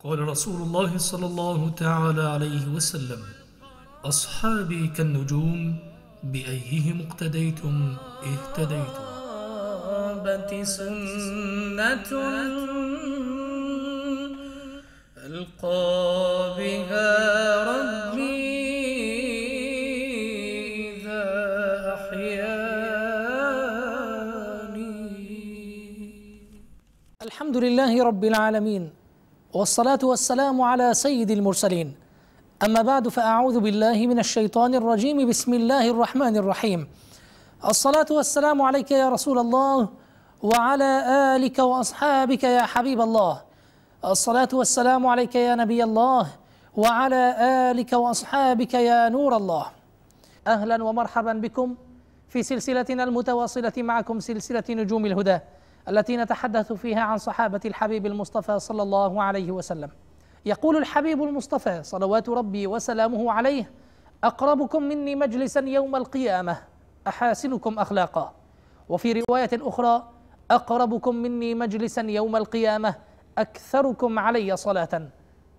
قال رسول الله صلى الله تعالى عليه وسلم: أصحابي كالنجوم بأيهم اقتديتم اهتديتم. سنة ألقى بها ربي إذا أحياني. الحمد لله رب العالمين، والصلاة والسلام على سيد المرسلين. أما بعد، فأعوذ بالله من الشيطان الرجيم. بسم الله الرحمن الرحيم. الصلاة والسلام عليك يا رسول الله، وعلى آلك وأصحابك يا حبيب الله. الصلاة والسلام عليك يا نبي الله، وعلى آلك وأصحابك يا نور الله. أهلا ومرحبا بكم في سلسلتنا المتواصلة معكم، سلسلة نجوم الهدى، التي نتحدث فيها عن صحابة الحبيب المصطفى صلى الله عليه وسلم. يقول الحبيب المصطفى صلوات ربي وسلامه عليه: أقربكم مني مجلسا يوم القيامة أحاسنكم أخلاقا. وفي رواية أخرى: أقربكم مني مجلسا يوم القيامة أكثركم علي صلاة.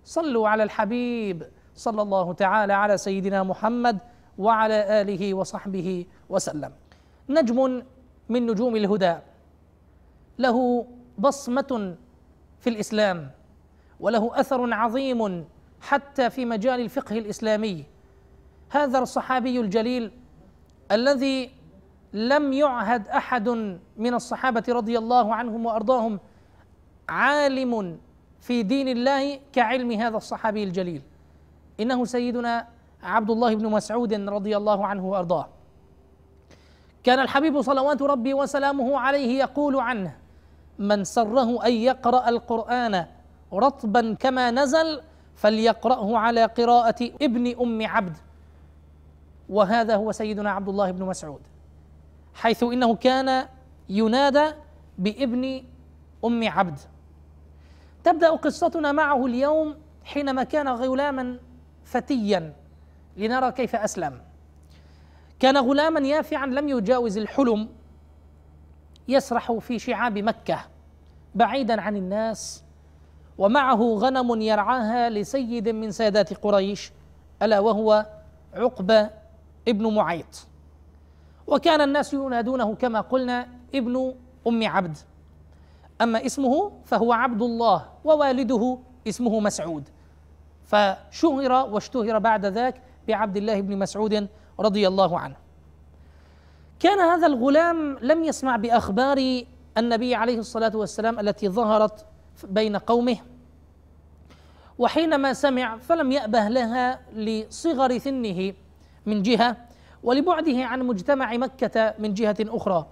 صلوا على الحبيب صلى الله تعالى على سيدنا محمد وعلى آله وصحبه وسلم. نجم من نجوم الهدى، له بصمة في الإسلام، وله أثر عظيم حتى في مجال الفقه الإسلامي. هذا الصحابي الجليل الذي لم يعهد أحد من الصحابة رضي الله عنهم وأرضاهم عالم في دين الله كعلم هذا الصحابي الجليل، إنه سيدنا عبد الله بن مسعود رضي الله عنه وأرضاه. كان الحبيب صلوات ربي وسلامه عليه يقول عنه: من سره أن يقرأ القرآن رطبا كما نزل فليقرأه على قراءة ابن أم عبد. وهذا هو سيدنا عبد الله بن مسعود، حيث إنه كان ينادى بابن أم عبد. تبدأ قصتنا معه اليوم حينما كان غلاما فتيا، لنرى كيف أسلم. كان غلاما يافعا لم يجاوز الحلم، يسرح في شعاب مكة بعيدا عن الناس، ومعه غنم يرعاها لسيد من سادات قريش، ألا وهو عقبة ابن معيط. وكان الناس ينادونه كما قلنا ابن أم عبد، أما اسمه فهو عبد الله، ووالده اسمه مسعود، فشهر واشتهر بعد ذاك بعبد الله بن مسعود رضي الله عنه. كان هذا الغلام لم يسمع بأخبار النبي عليه الصلاة والسلام التي ظهرت بين قومه، وحينما سمع فلم يأبه لها لصغر سنه من جهة، ولبعده عن مجتمع مكة من جهة أخرى،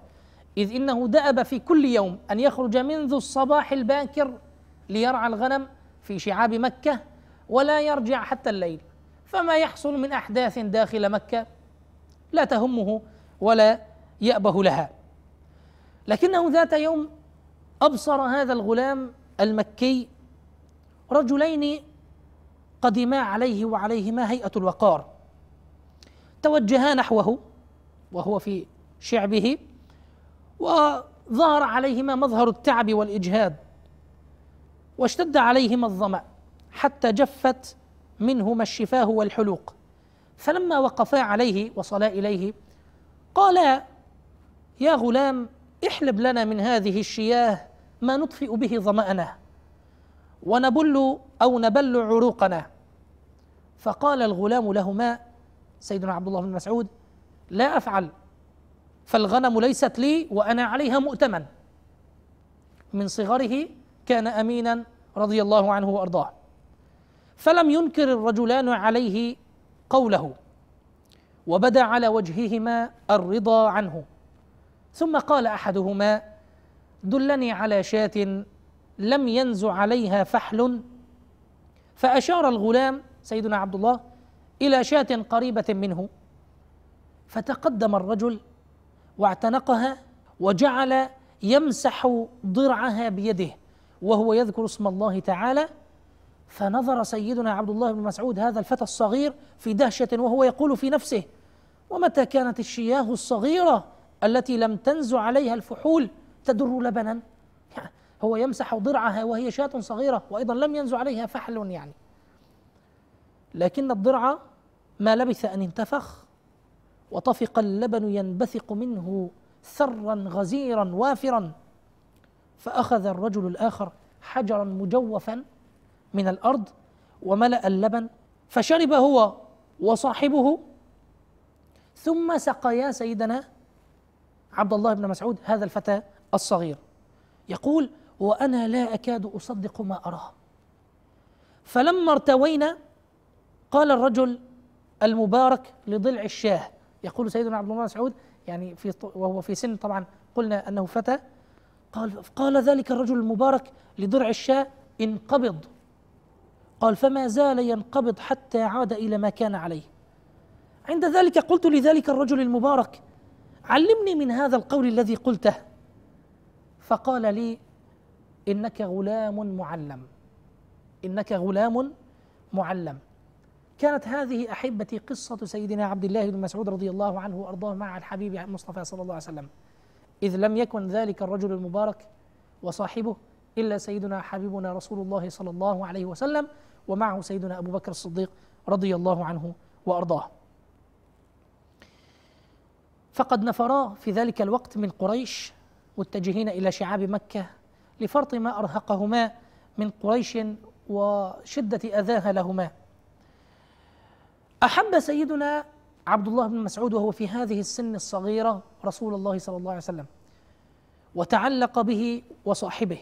إذ إنه دأب في كل يوم أن يخرج منذ الصباح الباكر ليرعى الغنم في شعاب مكة، ولا يرجع حتى الليل. فما يحصل من أحداث داخل مكة لا تهمه ولا يأبه لها. لكنه ذات يوم أبصر هذا الغلام المكي رجلين قدما عليه وعليهما هيئة الوقار، توجها نحوه وهو في شعبه، وظهر عليهما مظهر التعب والإجهاد، واشتد عليهما الظمأ حتى جفت منهما الشفاه والحلوق. فلما وقفا عليه وصلا إليه قالا: يا غلام، احلب لنا من هذه الشياه ما نطفئ به ظمأنا ونبل عروقنا. فقال الغلام لهما سيدنا عبد الله بن مسعود: لا أفعل، فالغنم ليست لي وأنا عليها مؤتمن. من صغره كان أمينا رضي الله عنه وأرضاه. فلم ينكر الرجلان عليه قوله، وبدا على وجههما الرضا عنه. ثم قال أحدهما: دلني على شاة لم ينز عليها فحل. فأشار الغلام سيدنا عبد الله إلى شاة قريبة منه، فتقدم الرجل واعتنقها وجعل يمسح ضرعها بيده وهو يذكر اسم الله تعالى. فنظر سيدنا عبد الله بن مسعود هذا الفتى الصغير في دهشة، وهو يقول في نفسه: ومتى كانت الشياه الصغيرة التي لم تنز عليها الفحول تدر لبنا؟ هو يمسح ضرعها وهي شاة صغيرة، وأيضا لم ينزع عليها فحل يعني، لكن الضرع ما لبث أن انتفخ وطفق اللبن ينبثق منه ثرا غزيرا وافرا. فأخذ الرجل الآخر حجرا مجوفا من الأرض وملأ اللبن فشرب هو وصاحبه، ثم سقيا سيدنا عبد الله بن مسعود هذا الفتى الصغير. يقول: وأنا لا أكاد أصدق ما أراه. فلما ارتوينا قال الرجل المبارك لضلع الشاه، يقول سيدنا عبد الله بن مسعود يعني وهو في سن، طبعا قلنا أنه فتى، قال ذلك الرجل المبارك لضلع الشاه: انقبض. قال: فما زال ينقبض حتى عاد إلى ما كان عليه. عند ذلك قلت لذلك الرجل المبارك: علمني من هذا القول الذي قلته. فقال لي: إنك غلام معلم، إنك غلام معلم. كانت هذه أحبتي قصة سيدنا عبد الله بن مسعود رضي الله عنه وأرضاه مع الحبيب المصطفى صلى الله عليه وسلم، إذ لم يكن ذلك الرجل المبارك وصاحبه إلا سيدنا حبيبنا رسول الله صلى الله عليه وسلم، ومعه سيدنا أبو بكر الصديق رضي الله عنه وأرضاه. فقد نفرا في ذلك الوقت من قريش متجهين إلى شعاب مكة لفرط ما أرهقهما من قريش وشدة أذاها لهما. أحب سيدنا عبد الله بن مسعود وهو في هذه السن الصغيرة رسول الله صلى الله عليه وسلم، وتعلق به وصاحبه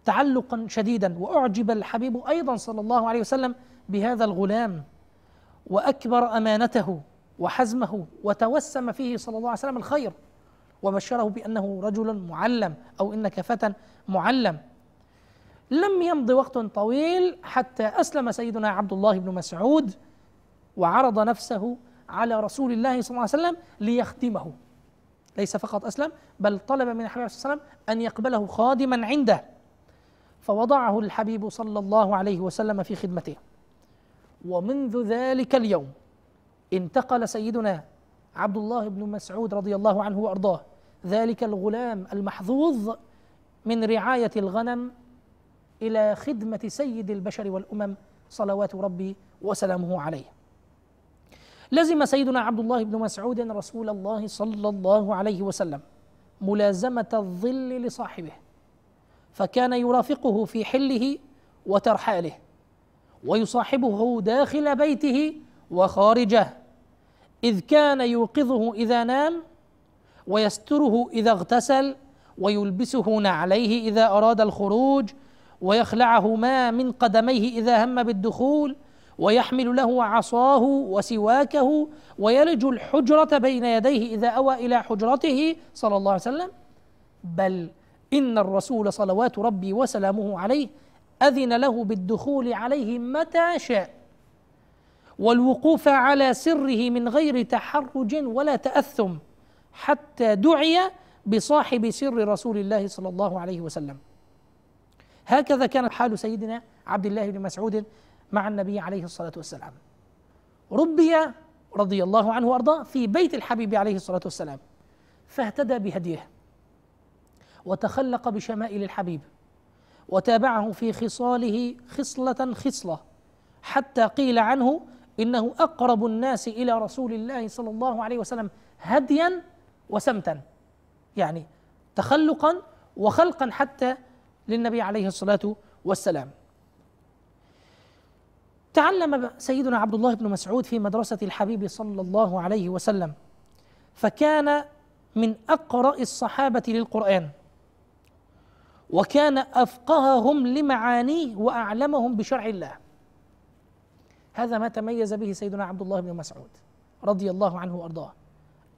تعلقا شديدا، وأعجب الحبيب أيضا صلى الله عليه وسلم بهذا الغلام، وأكبر أمانته وحزمه، وتوسم فيه صلى الله عليه وسلم الخير، وبشره بأنه رجل معلم أو إنك فتى معلم. لم يمض وقت طويل حتى أسلم سيدنا عبد الله بن مسعود وعرض نفسه على رسول الله صلى الله عليه وسلم ليخدمه. ليس فقط أسلم، بل طلب من الحبيب صلى الله عليه وسلم أن يقبله خادما عنده، فوضعه الحبيب صلى الله عليه وسلم في خدمته. ومنذ ذلك اليوم انتقل سيدنا عبد الله بن مسعود رضي الله عنه وأرضاه، ذلك الغلام المحظوظ، من رعاية الغنم إلى خدمة سيد البشر والأمم صلوات ربي وسلامه عليه. لزم سيدنا عبد الله بن مسعود رسول الله صلى الله عليه وسلم ملازمة الظل لصاحبه، فكان يرافقه في حله وترحاله، ويصاحبه داخل بيته وخارجه، إذ كان يوقظه إذا نام، ويستره إذا اغتسل، ويلبسه نعليه إذا أراد الخروج، ويخلعه ما من قدميه إذا هم بالدخول، ويحمل له عصاه وسواكه، ويلج الحجرة بين يديه إذا أوى إلى حجرته صلى الله عليه وسلم. بل إن الرسول صلوات ربي وسلامه عليه أذن له بالدخول عليه متى شاء، والوقوف على سره من غير تحرج ولا تأثم، حتى دعي بصاحب سر رسول الله صلى الله عليه وسلم. هكذا كان حال سيدنا عبد الله بن مسعود مع النبي عليه الصلاة والسلام. ربي رضي الله عنه وأرضاه في بيت الحبيب عليه الصلاة والسلام، فاهتدى بهديه، وتخلق بشمائل الحبيب، وتابعه في خصاله خصلة خصلة، حتى قيل عنه إنه أقرب الناس إلى رسول الله صلى الله عليه وسلم هديا وسمتا، يعني تخلقا وخلقا حتى للنبي عليه الصلاة والسلام. تعلم سيدنا عبد الله بن مسعود في مدرسة الحبيب صلى الله عليه وسلم، فكان من أقرأ الصحابة للقرآن، وكان أفقههم لمعانيه وأعلمهم بشرع الله. هذا ما تميز به سيدنا عبد الله بن مسعود رضي الله عنه وأرضاه،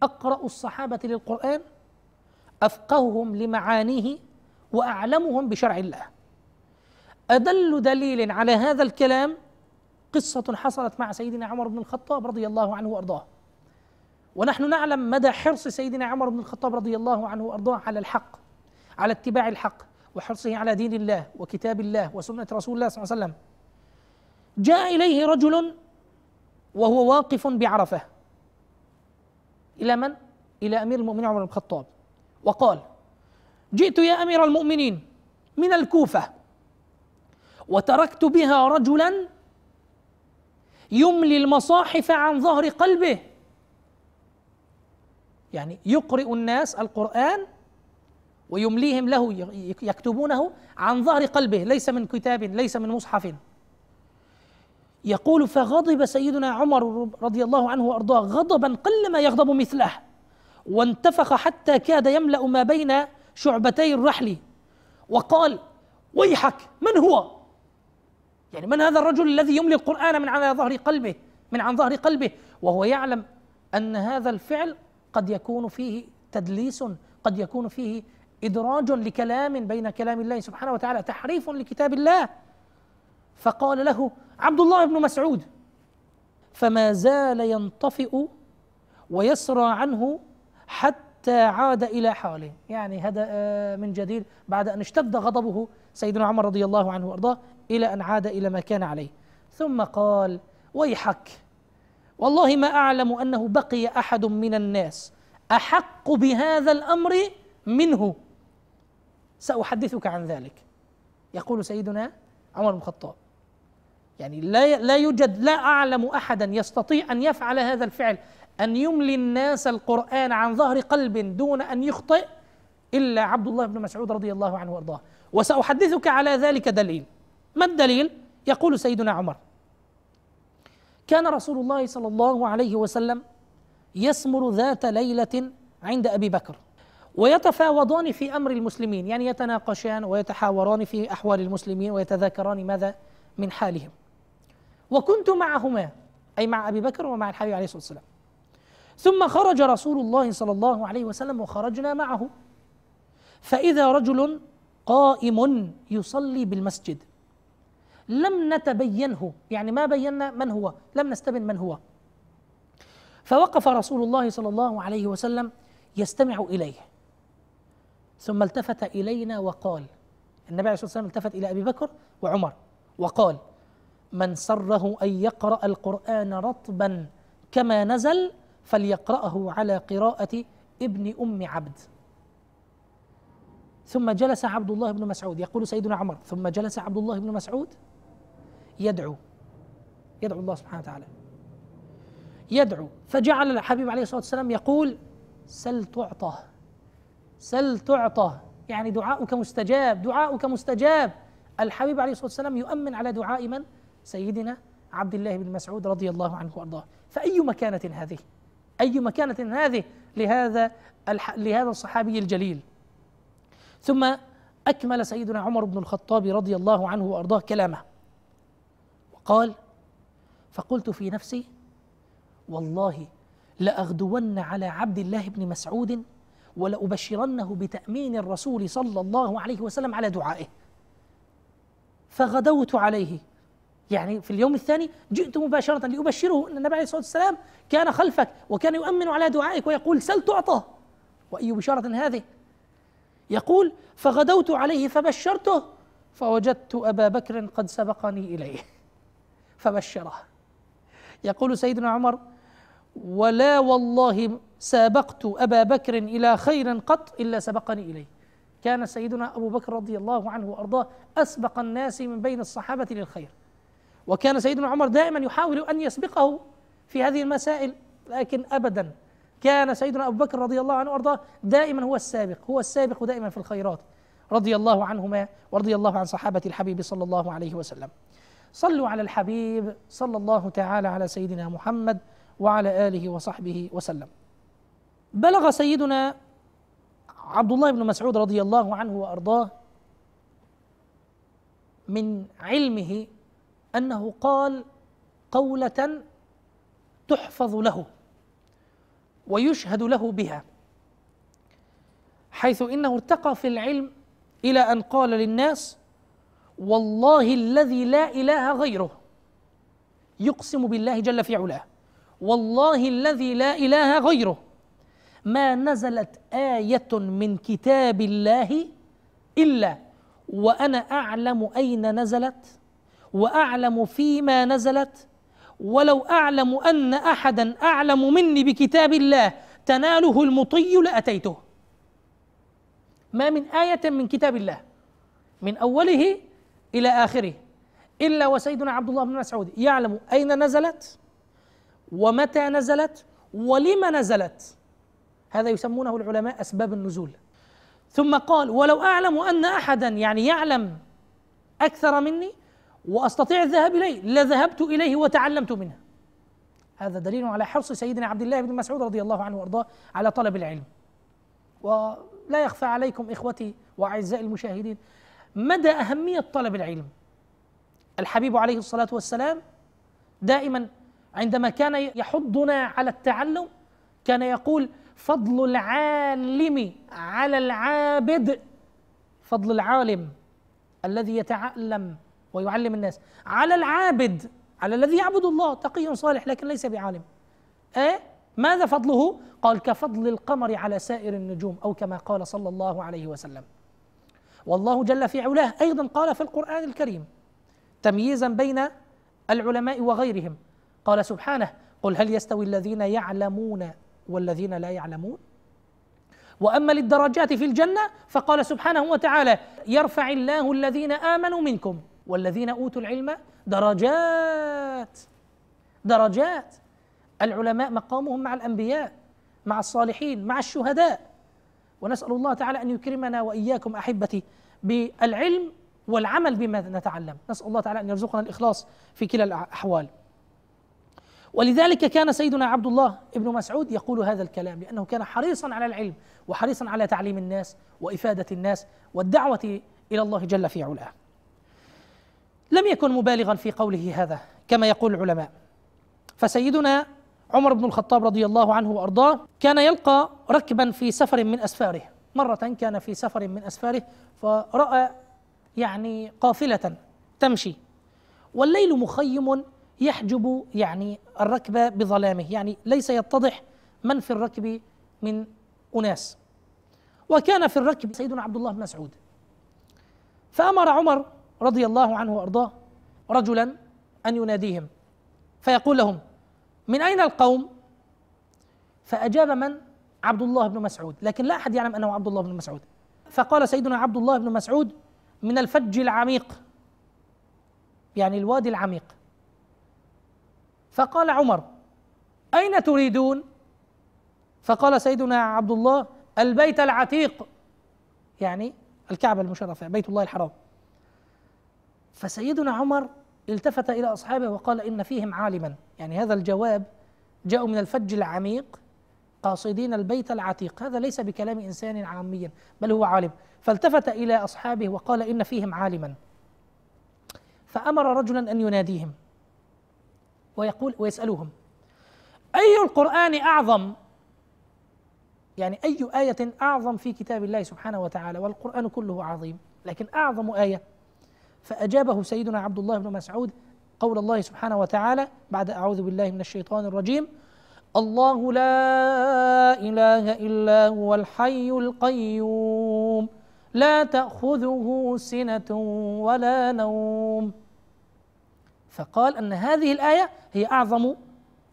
أقرأ الصحابة للقرآن، أفقههم لمعانيه، وأعلمهم بشرع الله. أدل دليل على هذا الكلام قصة حصلت مع سيدنا عمر بن الخطاب رضي الله عنه وأرضاه، ونحن نعلم مدى حرص سيدنا عمر بن الخطاب رضي الله عنه وأرضاه على الحق، على اتباع الحق، وحرصه على دين الله وكتاب الله وسنة رسول الله صلى الله عليه وسلم. جاء إليه رجل وهو واقف بعرفة، إلى من؟ إلى أمير المؤمنين عمر بن الخطاب، وقال: جئت يا أمير المؤمنين من الكوفة وتركت بها رجلا يملي المصاحف عن ظهر قلبه، يعني يقرئ الناس القرآن ويمليهم له، يكتبونه عن ظهر قلبه، ليس من كتاب، ليس من مصحف. يقول فغضب سيدنا عمر رضي الله عنه وأرضاه غضبا قلما يغضب مثله، وانتفخ حتى كاد يملأ ما بين شعبتي الرحل، وقال ويحك من هو؟ يعني من هذا الرجل الذي يملي القرآن من على ظهر قلبه، من عن ظهر قلبه، وهو يعلم أن هذا الفعل قد يكون فيه تدليس، قد يكون فيه إدراج لكلام بين كلام الله سبحانه وتعالى، تحريف لكتاب الله. فقال له عبد الله بن مسعود، فما زال ينطفئ ويسرى عنه حتى عاد إلى حاله، يعني هدأ من جديد بعد أن اشتد غضبه سيدنا عمر رضي الله عنه وأرضاه إلى أن عاد إلى ما كان عليه. ثم قال ويحك، والله ما أعلم أنه بقي أحد من الناس أحق بهذا الأمر منه، سأحدثك عن ذلك. يقول سيدنا عمر بن الخطاب يعني لا يوجد، لا أعلم أحدا يستطيع أن يفعل هذا الفعل، أن يملي الناس القرآن عن ظهر قلب دون أن يخطئ، إلا عبد الله بن مسعود رضي الله عنه وأرضاه. وسأحدثك على ذلك دليل. ما الدليل؟ يقول سيدنا عمر كان رسول الله صلى الله عليه وسلم يسمر ذات ليلة عند أبي بكر، ويتفاوضان في أمر المسلمين، يعني يتناقشان ويتحاوران في أحوال المسلمين ويتذاكران ماذا من حالهم. وكنت معهما، أي مع أبي بكر ومع الحبيب عليه الصلاة والسلام. ثم خرج رسول الله صلى الله عليه وسلم وخرجنا معه، فإذا رجل قائم يصلي بالمسجد، لم نتبينه، يعني ما بينا من هو، لم نستبن من هو. فوقف رسول الله صلى الله عليه وسلم يستمع إليه، ثم التفت إلينا وقال، النبي عليه الصلاة والسلام التفت إلى أبي بكر وعمر وقال من سره أن يقرأ القرآن رطبا كما نزل فليقرأه على قراءة ابن أم عبد. ثم جلس عبد الله بن مسعود، يقول سيدنا عمر ثم جلس عبد الله بن مسعود يدعو الله سبحانه وتعالى، يدعو، فجعل الحبيب عليه الصلاة والسلام يقول سل تعطى، سل تعطى، يعني دعاؤك مستجاب، دعاؤك مستجاب. الحبيب عليه الصلاة والسلام يؤمن على دعاء من؟ سيدنا عبد الله بن مسعود رضي الله عنه وأرضاه. فأي مكانة هذه، أي مكانة هذه لهذا الصحابي الجليل. ثم أكمل سيدنا عمر بن الخطاب رضي الله عنه وأرضاه كلامه وقال فقلت في نفسي والله لأغدون على عبد الله بن مسعود ولأبشرنه بتأمين الرسول صلى الله عليه وسلم على دعائه. فغدوت عليه، يعني في اليوم الثاني جئت مباشرة لأبشره أن النبي عليه الصلاة والسلام كان خلفك وكان يؤمن على دعائك ويقول سل تعطى. وأي بشارة هذه؟ يقول فغدوت عليه فبشرته فوجدت أبا بكر قد سبقني إليه فبشره. يقول سيدنا عمر ولا والله سابقت أبا بكر إلى خير قط إلا سبقني إليه. كان سيدنا أبو بكر رضي الله عنه وأرضاه أسبق الناس من بين الصحابة للخير، وكان سيدنا عمر دائما يحاول أن يسبقه في هذه المسائل، لكن أبدا كان سيدنا أبو بكر رضي الله عنه وأرضاه دائما هو السابق، هو السابق دائما في الخيرات رضي الله عنهما ورضي الله عن صحابة الحبيب صلى الله عليه وسلم. صلوا على الحبيب صلى الله تعالى على سيدنا محمد وعلى آله وصحبه وسلم. بلغ سيدنا عبد الله بن مسعود رضي الله عنه وأرضاه من علمه أنه قال قولة تحفظ له ويشهد له بها، حيث إنه ارتقى في العلم إلى أن قال للناس والله الذي لا إله غيره، يقسم بالله جل في علاه والله الذي لا إله غيره ما نزلت آية من كتاب الله إلا وأنا أعلم أين نزلت وأعلم فيما نزلت، ولو أعلم أن أحدا أعلم مني بكتاب الله تناله المطي لأتيته. ما من آية من كتاب الله من أوله إلى آخره، إلا وسيدنا عبد الله بن مسعود يعلم أين نزلت ومتى نزلت ولم نزلت. هذا يسمونه العلماء أسباب النزول. ثم قال: ولو أعلم أن أحدا يعني يعلم أكثر مني وأستطيع الذهاب إليه لذهبت إليه وتعلمت منه. هذا دليل على حرص سيدنا عبد الله بن مسعود رضي الله عنه وأرضاه على طلب العلم. ولا يخفى عليكم إخوتي وأعزائي المشاهدين مدى أهمية طلب العلم. الحبيب عليه الصلاة والسلام دائما عندما كان يحضنا على التعلم كان يقول: فضل العالم على العابد، فضل العالم الذي يتعلم ويعلم الناس على العابد، على الذي يعبد الله، تقي صالح لكن ليس بعالم. ماذا فضله؟ قال: كفضل القمر على سائر النجوم، أو كما قال صلى الله عليه وسلم. والله جل في علاه أيضا قال في القرآن الكريم تمييزا بين العلماء وغيرهم، قال سبحانه: قل هل يستوي الذين يعلمون والذين لا يعلمون؟ وأما للدرجات في الجنة فقال سبحانه وتعالى: يرفع الله الذين آمنوا منكم والذين أوتوا العلم درجات. درجات. العلماء مقامهم مع الأنبياء، مع الصالحين، مع الشهداء. ونسأل الله تعالى أن يكرمنا وإياكم أحبتي بالعلم والعمل بما نتعلم. نسأل الله تعالى أن يرزقنا الإخلاص في كلا الأحوال. ولذلك كان سيدنا عبد الله بن مسعود يقول هذا الكلام، لأنه كان حريصا على العلم وحريصا على تعليم الناس وإفادة الناس والدعوة إلى الله جل في علاه. لم يكن مبالغا في قوله هذا كما يقول العلماء، فسيدنا عمر بن الخطاب رضي الله عنه وأرضاه كان يلقى ركبا في سفر من أسفاره. مرة كان في سفر من أسفاره فرأى يعني قافلة تمشي والليل مخيم يحجب يعني الركب بظلامه، يعني ليس يتضح من في الركب من أناس، وكان في الركب سيدنا عبد الله بن مسعود. فأمر عمر رضي الله عنه وأرضاه رجلا أن يناديهم فيقول لهم: من أين القوم؟ فأجاب من؟ عبد الله بن مسعود، لكن لا أحد يعلم أنه عبد الله بن مسعود. فقال سيدنا عبد الله بن مسعود: من الفج العميق، يعني الوادي العميق. فقال عمر: أين تريدون؟ فقال سيدنا عبد الله: البيت العتيق، يعني الكعبة المشرفة، بيت الله الحرام. فسيدنا عمر التفت إلى أصحابه وقال: إن فيهم عالما، يعني هذا الجواب جاءوا من الفج العميق قاصدين البيت العتيق، هذا ليس بكلام إنسان عاميا بل هو عالم. فالتفت إلى أصحابه وقال: إن فيهم عالما. فأمر رجلا أن يناديهم ويقول ويسألهم: أي القرآن أعظم؟ يعني أي آية أعظم في كتاب الله سبحانه وتعالى، والقرآن كله عظيم، لكن أعظم آية. فأجابه سيدنا عبد الله بن مسعود قول الله سبحانه وتعالى بعد أعوذ بالله من الشيطان الرجيم: الله لا إله إلا هو الحي القيوم لا تأخذه سنة ولا نوم. فقال أن هذه الآية هي أعظم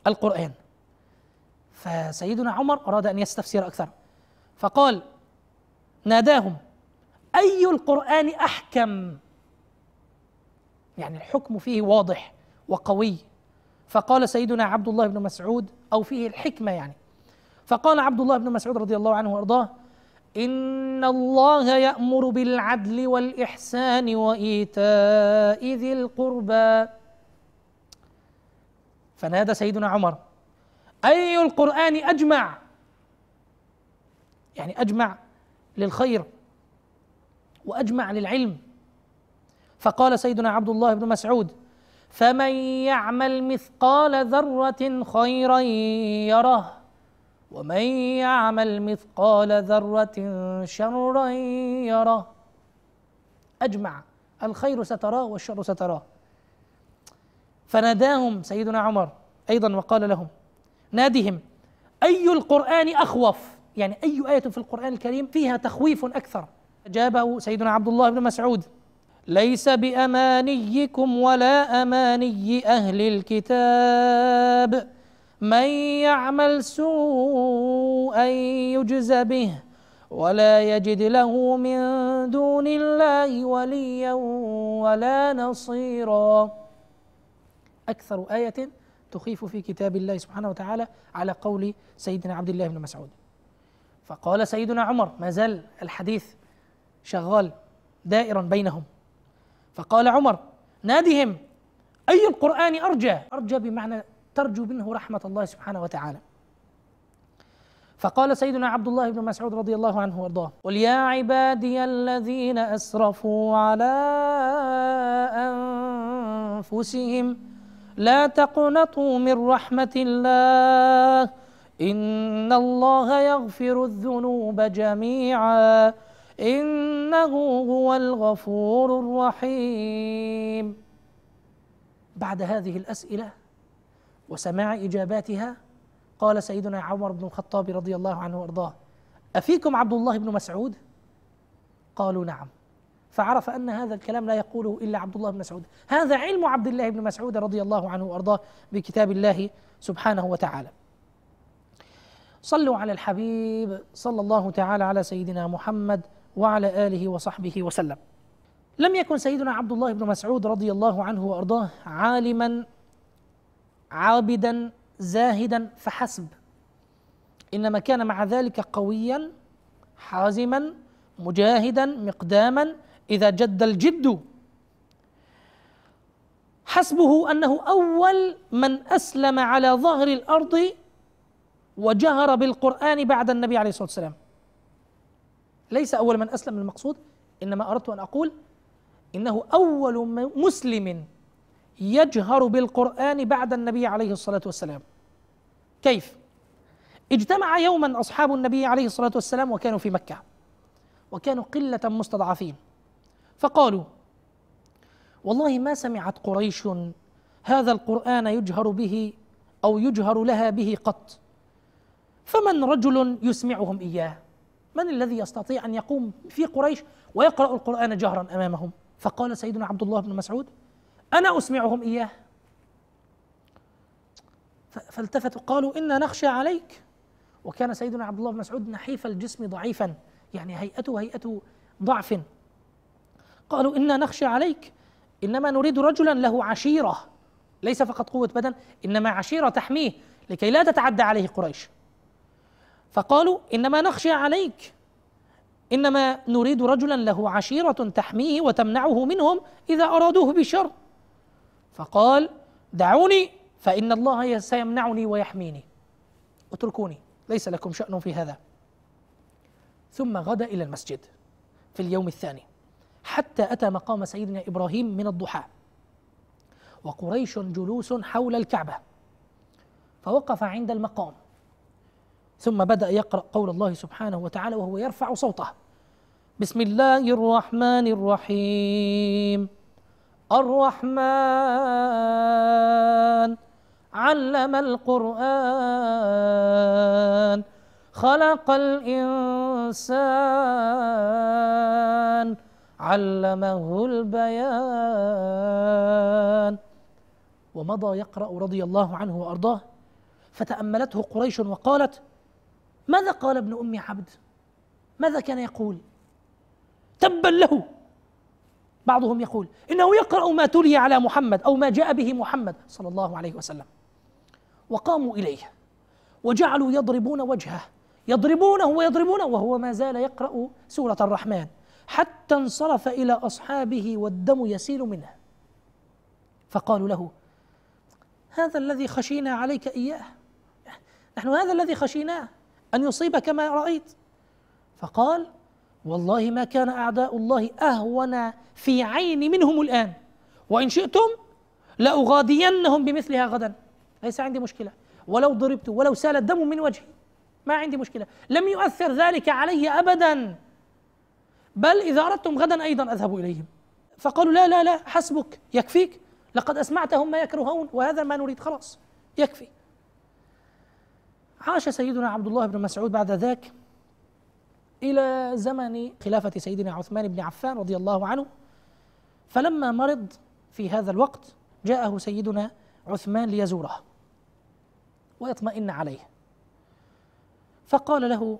القرآن. فسيدنا عمر أراد أن يستفسر أكثر فقال ناداهم: أي القرآن أحكم؟ يعني الحكم فيه واضح وقوي. فقال سيدنا عبد الله بن مسعود: أو فيه الحكمة يعني. فقال عبد الله بن مسعود رضي الله عنه وأرضاه: إن الله يأمر بالعدل والإحسان وإيتاء ذي القربى. فنادى سيدنا عمر: أي القرآن أجمع؟ يعني أجمع للخير وأجمع للعلم. فقال سيدنا عبد الله بن مسعود: فمن يعمل مثقال ذرة خيرا يره ومن يعمل مثقال ذرة شرا يره. أجمع، الخير ستراه والشر ستراه. فناداهم سيدنا عمر أيضا وقال لهم: نادهم: أي القرآن أخوف؟ يعني أي آية في القرآن الكريم فيها تخويف أكثر؟ أجابه سيدنا عبد الله بن مسعود: ليس بأمانيكم ولا أماني أهل الكتاب من يعمل سوءا يجز به ولا يجد له من دون الله وليا ولا نصيرا. أكثر آية تخيف في كتاب الله سبحانه وتعالى على قول سيدنا عبد الله بن مسعود. فقال سيدنا عمر، ما زال الحديث شغال دائرا بينهم، فقال عمر: نادهم أي القرآن أرجى؟ أرجى بمعنى ترجو منه رحمة الله سبحانه وتعالى. فقال سيدنا عبد الله بن مسعود رضي الله عنه وارضاه: قل يا عبادي الذين أسرفوا على أنفسهم لا تقنطوا من رحمة الله إن الله يغفر الذنوب جميعا إنه هو الغفور الرحيم. بعد هذه الأسئلة وسماع إجاباتها قال سيدنا عمر بن الخطاب رضي الله عنه وارضاه: أفيكم عبد الله بن مسعود؟ قالوا: نعم. فعرف أن هذا الكلام لا يقوله إلا عبد الله بن مسعود، هذا علم عبد الله بن مسعود رضي الله عنه وارضاه بكتاب الله سبحانه وتعالى. صلوا على الحبيب صلى الله تعالى على سيدنا محمد وعلى آله وصحبه وسلم. لم يكن سيدنا عبد الله بن مسعود رضي الله عنه وارضاه عالما عابدا زاهدا فحسب، إنما كان مع ذلك قويا حازما مجاهدا مقداما إذا جد الجد. حسبه أنه أول من أسلم على ظهر الأرض وجهر بالقرآن بعد النبي عليه الصلاة والسلام. ليس أول من أسلم المقصود، إنما أردت أن أقول إنه أول مسلم يجهر بالقرآن بعد النبي عليه الصلاة والسلام. كيف؟ اجتمع يوما أصحاب النبي عليه الصلاة والسلام وكانوا في مكة، وكانوا قلة مستضعفين، فقالوا: والله ما سمعت قريش هذا القرآن يجهر به أو يجهر لها به قط، فمن رجل يسمعهم إياه؟ من الذي يستطيع أن يقوم في قريش ويقرأ القرآن جهرا أمامهم؟ فقال سيدنا عبد الله بن مسعود: أنا أسمعهم إياه. فالتفتوا قالوا: إنا نخشى عليك. وكان سيدنا عبد الله بن مسعود نحيف الجسم ضعيفا، يعني هيئته ضعف. قالوا: إنا نخشى عليك، إنما نريد رجلا له عشيرة، ليس فقط قوة بدن، إنما عشيرة تحميه لكي لا تتعدى عليه قريش. فقالوا: إنما نخشى عليك، إنما نريد رجلا له عشيرة تحميه وتمنعه منهم إذا أرادوه بشر. فقال: دعوني فإن الله سيمنعني ويحميني، اتركوني ليس لكم شأن في هذا. ثم غدا إلى المسجد في اليوم الثاني حتى أتى مقام سيدنا إبراهيم من الضحى، وقريش جلوس حول الكعبة، فوقف عند المقام ثم بدأ يقرأ قول الله سبحانه وتعالى وهو يرفع صوته: بسم الله الرحمن الرحيم الرحمن علم القرآن خلق الإنسان علمه البيان. ومضى يقرأ رضي الله عنه وأرضاه، فتأملته قريش وقالت: ماذا قال ابن أم عبد؟ ماذا كان يقول؟ تبا له. بعضهم يقول إنه يقرأ ما تلي على محمد أو ما جاء به محمد صلى الله عليه وسلم. وقاموا إليه وجعلوا يضربون وجهه، يضربونه ويضربونه وهو ما زال يقرأ سورة الرحمن، حتى انصرف إلى أصحابه والدم يسيل منه. فقالوا له: هذا الذي خشينا عليك إياه، نحن هذا الذي خشيناه أن يصيبك ما رأيت. فقال: والله ما كان أعداء الله أهون في عيني منهم الآن، وإن شئتم لأغادينهم بمثلها غدا، ليس عندي مشكلة، ولو ضربت ولو سال الدم من وجهي ما عندي مشكلة، لم يؤثر ذلك علي أبدا، بل إذا أردتم غدا أيضا أذهب إليهم. فقالوا: لا لا لا، حسبك، يكفيك، لقد أسمعتهم ما يكرهون وهذا ما نريد، خلاص يكفي. عاش سيدنا عبد الله بن مسعود بعد ذاك إلى زمن خلافة سيدنا عثمان بن عفان رضي الله عنه، فلما مرض في هذا الوقت جاءه سيدنا عثمان ليزوره ويطمئن عليه، فقال له: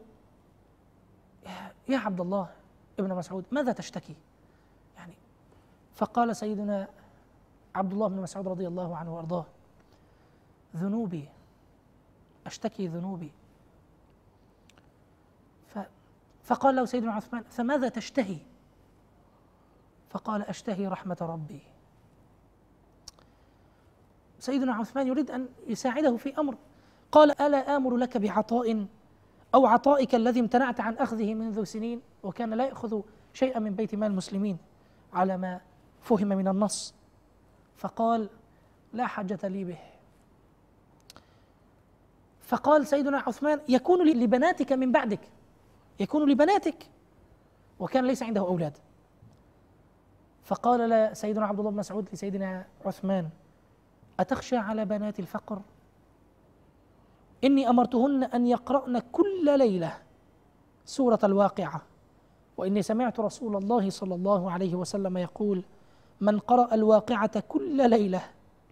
يا عبد الله ابن مسعود ماذا تشتكي؟ يعني فقال سيدنا عبد الله بن مسعود رضي الله عنه وأرضاه: ذنوبي، أشتكي ذنوبي. فقال له سيدنا عثمان: فماذا تشتهي؟ فقال: أشتهي رحمة ربي. سيدنا عثمان يريد أن يساعده في أمر، قال: ألا آمر لك بعطاء أو عطائك الذي امتنعت عن أخذه منذ سنين؟ وكان لا يأخذ شيئا من بيت مال المسلمين على ما فهم من النص. فقال: لا حاجة لي به. فقال سيدنا عثمان: يكون لبناتك من بعدك، يكون لبناتك. وكان ليس عنده أولاد. فقال سيدنا عبد الله بن مسعود لسيدنا عثمان: أتخشى على بنات الفقر؟ إني أمرتهن أن يقرأن كل ليلة سورة الواقعة، وإني سمعت رسول الله صلى الله عليه وسلم يقول: من قرأ الواقعة كل ليلة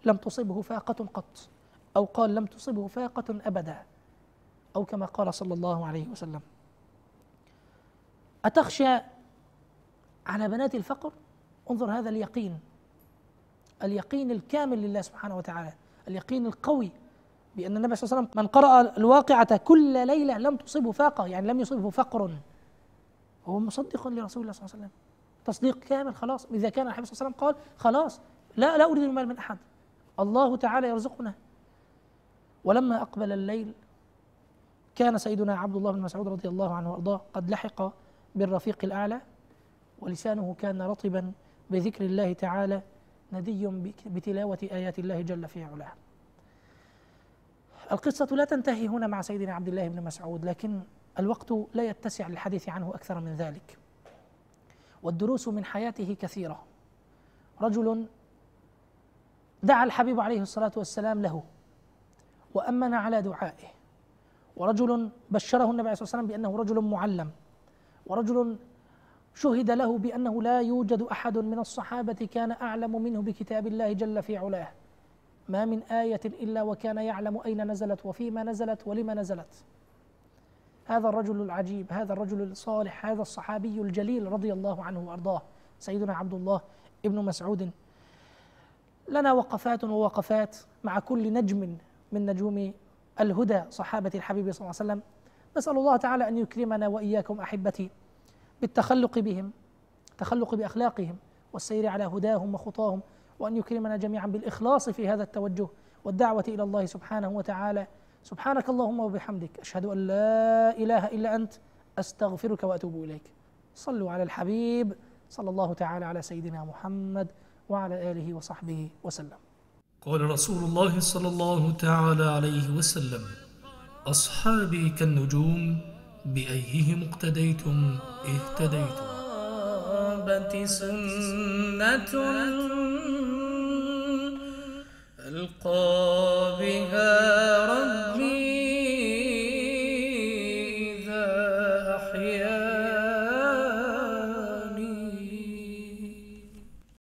لم تصبه فاقة قط، أو قال: لم تصبه فاقة أبدا، أو كما قال صلى الله عليه وسلم. أتخشى على بنات الفقر؟ انظر هذا اليقين، اليقين الكامل لله سبحانه وتعالى، اليقين القوي بأن النبي صلى الله عليه وسلم من قرأ الواقعة كل ليلة لم تصبه فاقة، يعني لم يصبه فقر. هو مصدق لرسول الله صلى الله عليه وسلم تصديق كامل. خلاص، إذا كان النبي صلى الله عليه وسلم قال: خلاص لا أريد المال من أحد، الله تعالى يرزقنا. ولما أقبل الليل كان سيدنا عبد الله بن مسعود رضي الله عنه وأرضاه قد لحق بالرفيق الأعلى، ولسانه كان رطبا بذكر الله تعالى، ندي بتلاوة آيات الله جل في علاه. القصة لا تنتهي هنا مع سيدنا عبد الله بن مسعود، لكن الوقت لا يتسع للحديث عنه أكثر من ذلك، والدروس من حياته كثيرة. رجل دعا الحبيب عليه الصلاة والسلام له وأمن على دعائه، ورجل بشره النبي صلى الله عليه وسلم بأنه رجل معلم، ورجل شهد له بأنه لا يوجد أحد من الصحابة كان أعلم منه بكتاب الله جل في علاه، ما من آية إلا وكان يعلم أين نزلت وفيما نزلت ولما نزلت. هذا الرجل العجيب، هذا الرجل الصالح، هذا الصحابي الجليل رضي الله عنه وأرضاه سيدنا عبد الله ابن مسعود. لنا وقفات ووقفات مع كل نجم من نجوم الهدى صحابة الحبيب صلى الله عليه وسلم. نسأل الله تعالى أن يكرمنا وإياكم أحبتي بالتخلق بهم، التخلق بأخلاقهم والسير على هداهم وخطاهم، وأن يكرمنا جميعا بالإخلاص في هذا التوجه والدعوة إلى الله سبحانه وتعالى. سبحانك اللهم وبحمدك، أشهد أن لا إله إلا أنت، أستغفرك وأتوب إليك. صلوا على الحبيب صلى الله تعالى على سيدنا محمد وعلى آله وصحبه وسلم. قال رسول الله صلى الله تعالى عليه وسلم: أصحابي كالنجوم، بأيهم اقتديتم اهتديتم. سنة